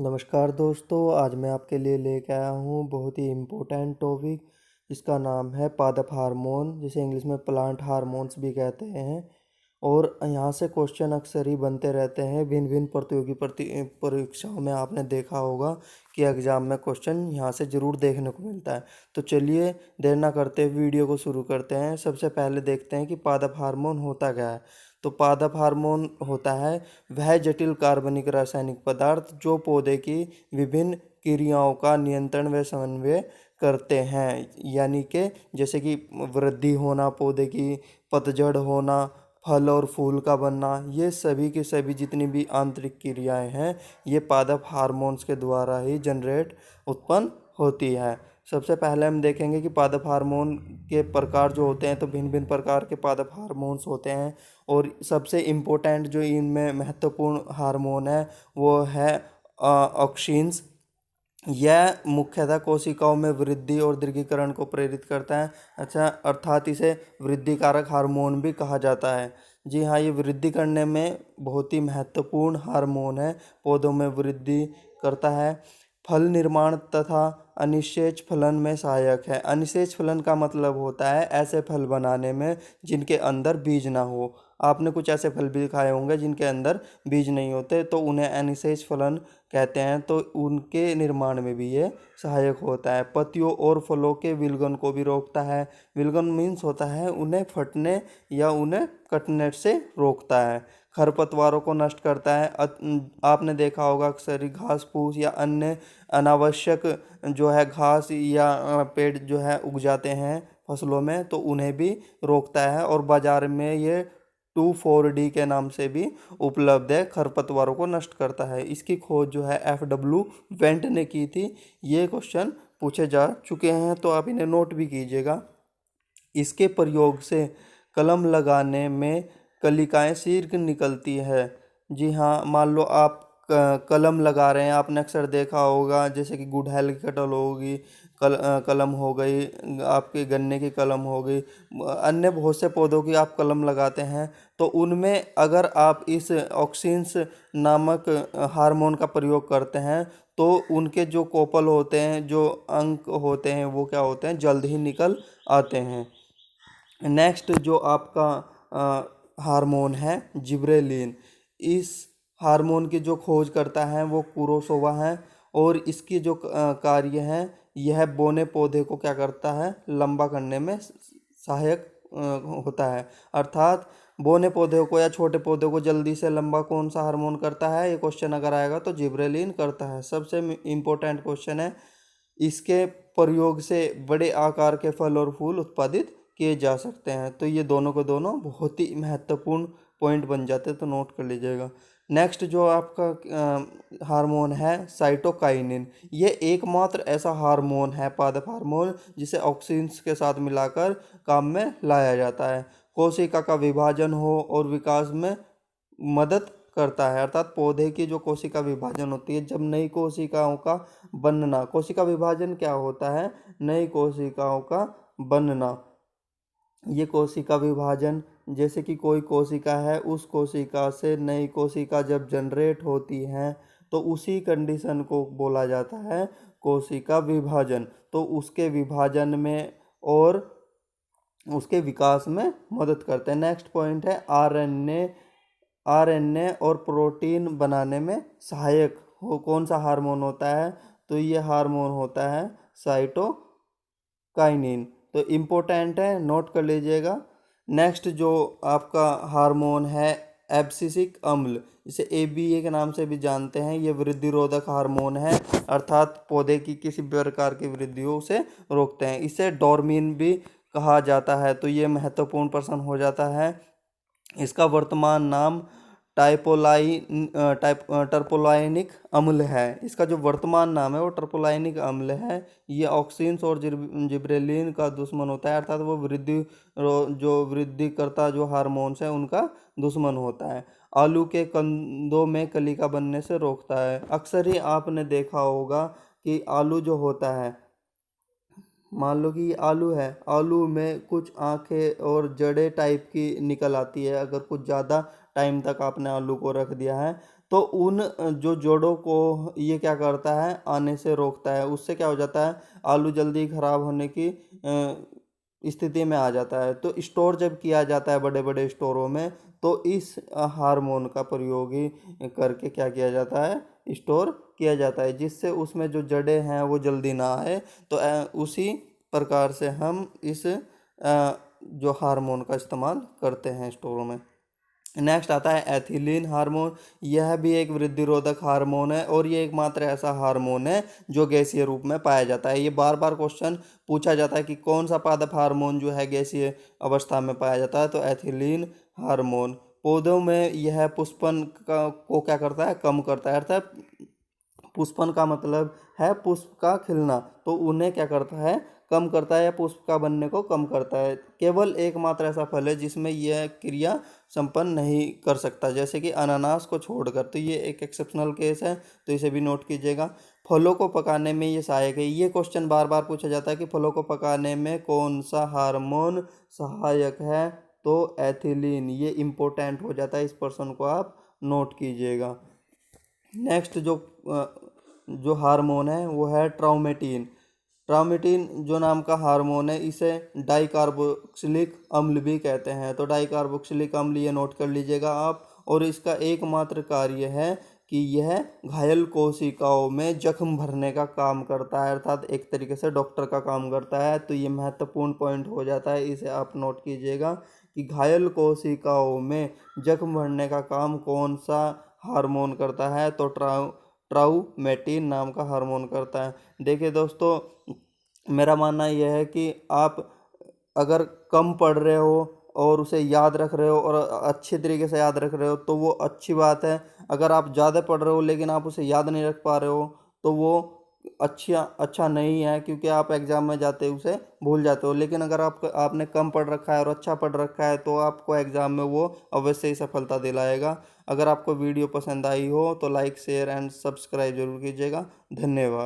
नमस्कार दोस्तों, आज मैं आपके लिए लेके आया हूँ बहुत ही इम्पोर्टेंट टॉपिक जिसका नाम है पादप हार्मोन, जिसे इंग्लिश में प्लांट हार्मोन्स भी कहते हैं। और यहाँ से क्वेश्चन अक्सर ही बनते रहते हैं। भिन्न भिन्न प्रतियोगी परीक्षाओं में आपने देखा होगा कि एग्ज़ाम में क्वेश्चन यहाँ से ज़रूर देखने को मिलता है। तो चलिए देर ना करते वीडियो को शुरू करते हैं। सबसे पहले देखते हैं कि पादप हार्मोन होता क्या है। तो पादप हार्मोन होता है वह जटिल कार्बनिक रासायनिक पदार्थ जो पौधे की विभिन्न क्रियाओं का नियंत्रण व समन्वय करते हैं। यानी कि जैसे कि वृद्धि होना, पौधे की पतझड़ होना, फल और फूल का बनना, ये सभी के सभी जितनी भी आंतरिक क्रियाएं हैं ये पादप हार्मोन्स के द्वारा ही उत्पन्न होती है। सबसे पहले हम देखेंगे कि पादप हार्मोन के प्रकार जो होते हैं। तो भिन्न भिन्न प्रकार के पादप हार्मोन्स होते हैं और सबसे इम्पोर्टेंट जो इनमें महत्वपूर्ण हार्मोन है वो है ऑक्सिन्स। यह मुख्यतः कोशिकाओं में वृद्धि और दीर्घीकरण को प्रेरित करता है। अच्छा, अर्थात इसे वृद्धि कारक हार्मोन भी कहा जाता है। जी हाँ, ये वृद्धि करने में बहुत ही महत्वपूर्ण हार्मोन है, पौधों में वृद्धि करता है। फल निर्माण तथा अनिषेच फलन में सहायक है। अनिषेच फलन का मतलब होता है ऐसे फल बनाने में जिनके अंदर बीज ना हो। आपने कुछ ऐसे फल भी खाए होंगे जिनके अंदर बीज नहीं होते, तो उन्हें अनिषेच फलन कहते हैं। तो उनके निर्माण में भी ये सहायक होता है। पत्तियों और फलों के विलगन को भी रोकता है। विलगन मीन्स होता है उन्हें फटने या उन्हें कटने से रोकता है। खरपतवारों को नष्ट करता है। आपने देखा होगा अक्सर ही घास फूस या अन्य अनावश्यक जो है घास या पेड़ जो है उग जाते हैं फसलों में, तो उन्हें भी रोकता है। और बाजार में ये 2,4-D के नाम से भी उपलब्ध है, खरपतवारों को नष्ट करता है। इसकी खोज जो है FW वेंट ने की थी। ये क्वेश्चन पूछे जा चुके हैं तो आप इन्हें नोट भी कीजिएगा। इसके प्रयोग से कलम लगाने में कलिकाएं शीघ्र निकलती है। जी हाँ, मान लो आप कलम लगा रहे हैं, आपने अक्सर देखा होगा जैसे कि गुड़हल की कटल होगी, कलम हो गई, आपके गन्ने की कलम हो गई, अन्य बहुत से पौधों की आप कलम लगाते हैं। तो उनमें अगर आप इस ऑक्सिन्स नामक हार्मोन का प्रयोग करते हैं तो उनके जो कोपल होते हैं, जो अंक होते हैं, वो क्या होते हैं, जल्द ही निकल आते हैं। नेक्स्ट जो आपका हार्मोन है जिब्रेलिन। इस हार्मोन की जो खोज करता है वो कुरोसोवा है। और इसकी जो कार्य है, यह बोने पौधे को क्या करता है, लंबा करने में सहायक होता है। अर्थात बोने पौधे को या छोटे पौधे को जल्दी से लंबा कौन सा हार्मोन करता है, ये क्वेश्चन अगर आएगा तो जिब्रेलिन करता है। सबसे इम्पोर्टेंट क्वेश्चन है। इसके प्रयोग से बड़े आकार के फल और फूल उत्पादित किए जा सकते हैं। तो ये दोनों के दोनों बहुत ही महत्वपूर्ण पॉइंट बन जाते हैं, तो नोट कर लीजिएगा। नेक्स्ट जो आपका हार्मोन है साइटोकाइनिन। ये एकमात्र ऐसा हार्मोन है, पादप हार्मोन, जिसे ऑक्सिन्स के साथ मिलाकर काम में लाया जाता है। कोशिका का विभाजन हो और विकास में मदद करता है। अर्थात पौधे की जो कोशिका विभाजन होती है, जब नई कोशिकाओं का बनना, कोशिका विभाजन क्या होता है, नई कोशिकाओं का बनना। ये कोशिका विभाजन, जैसे कि कोई कोशिका है, उस कोशिका से नई कोशिका जब जनरेट होती है तो उसी कंडीशन को बोला जाता है कोशिका विभाजन। तो उसके विभाजन में और उसके विकास में मदद करते हैं। नेक्स्ट पॉइंट है आरएनए और प्रोटीन बनाने में सहायक हो कौन सा हार्मोन होता है, तो ये हार्मोन होता है साइटोकाइनिन। तो इम्पोर्टेंट है, नोट कर लीजिएगा। नेक्स्ट जो आपका हार्मोन है एब्सिसिक अम्ल, इसे ABA के नाम से भी जानते हैं। ये वृद्धि रोधक हार्मोन है, अर्थात पौधे की किसी भी प्रकार की वृद्धि हो उसे रोकते हैं। इसे डोर्मिन भी कहा जाता है। तो ये महत्वपूर्ण प्रश्न हो जाता है। इसका वर्तमान नाम टर्पोलाइनिक अम्ल है। इसका जो वर्तमान नाम है वो टर्पोलाइनिक अम्ल है। ये ऑक्सिन्स और जिब्रेलिन का दुश्मन होता है। अर्थात वो जो वृद्धि करता जो हार्मोन्स है उनका दुश्मन होता है। आलू के कंदों में कलिका बनने से रोकता है। अक्सर ही आपने देखा होगा कि आलू जो होता है, मान लो कि ये आलू है, आलू में कुछ आंखें और जड़ें टाइप की निकल आती है। अगर कुछ ज़्यादा टाइम तक आपने आलू को रख दिया है तो उन जो जोड़ों को ये क्या करता है, आने से रोकता है। उससे क्या हो जाता है, आलू जल्दी ख़राब होने की स्थिति में आ जाता है। तो स्टोर जब किया जाता है बड़े बड़े स्टोरों में, तो इस हार्मोन का प्रयोग ही करके क्या किया जाता है, स्टोर किया जाता है, जिससे उसमें जो जड़ें हैं वो जल्दी ना आए। तो उसी प्रकार से हम इस जो हार्मोन का इस्तेमाल करते हैं स्टोरों में। नेक्स्ट आता है एथिलीन हार्मोन। यह भी एक वृद्धिरोधक हार्मोन है और ये एकमात्र ऐसा हार्मोन है जो गैसीय रूप में पाया जाता है। ये बार बार क्वेश्चन पूछा जाता है कि कौन सा पादप हार्मोन जो है गैसीय अवस्था में पाया जाता है, तो एथिलीन हार्मोन। पौधों में यह पुष्पन को क्या करता है, कम करता है। अर्थात पुष्पन का मतलब है पुष्प का खिलना, तो उन्हें क्या करता है, कम करता है, या पुष्प का बनने को कम करता है। केवल एकमात्र ऐसा फल है जिसमें यह क्रिया संपन्न नहीं कर सकता, जैसे कि अनानास को छोड़कर। तो ये एक एक्सेप्शनल केस है, तो इसे भी नोट कीजिएगा। फलों को पकाने में ये सहायक है। ये क्वेश्चन बार बार पूछा जाता है कि फलों को पकाने में कौन सा हार्मोन सहायक है, तो एथिलीन। ये इम्पोर्टेंट हो जाता है, इस पर्सन को आप नोट कीजिएगा। नेक्स्ट जो हार्मोन है वो है ट्राउमेटिन। ट्राउमेटिन जो नाम का हार्मोन है, इसे डाइकार्बोक्सिलिक अम्ल भी कहते हैं। तो डाइकार्बोक्सिलिक अम्ल ये नोट कर लीजिएगा आप। और इसका एकमात्र कार्य है कि यह घायल कोशिकाओं में जख्म भरने का काम करता है, अर्थात एक तरीके से डॉक्टर का काम करता है। तो ये महत्वपूर्ण पॉइंट हो जाता है, इसे आप नोट कीजिएगा कि घायल कोशिकाओं में जख्म भरने का काम कौन सा हार्मोन करता है, तो ट्राउमेटिन नाम का हार्मोन करता है। देखिए दोस्तों, मेरा मानना यह है कि आप अगर कम पढ़ रहे हो और उसे याद रख रहे हो और अच्छे तरीके से याद रख रहे हो, तो वो अच्छी बात है। अगर आप ज़्यादा पढ़ रहे हो लेकिन आप उसे याद नहीं रख पा रहे हो, तो वो अच्छा नहीं है, क्योंकि आप एग्ज़ाम में जाते उसे भूल जाते हो। लेकिन अगर आपने कम पढ़ रखा है और अच्छा पढ़ रखा है, तो आपको एग्ज़ाम में वो अवश्य ही सफलता दिलाएगा। अगर आपको वीडियो पसंद आई हो तो लाइक शेयर एंड सब्सक्राइब जरूर कीजिएगा। धन्यवाद।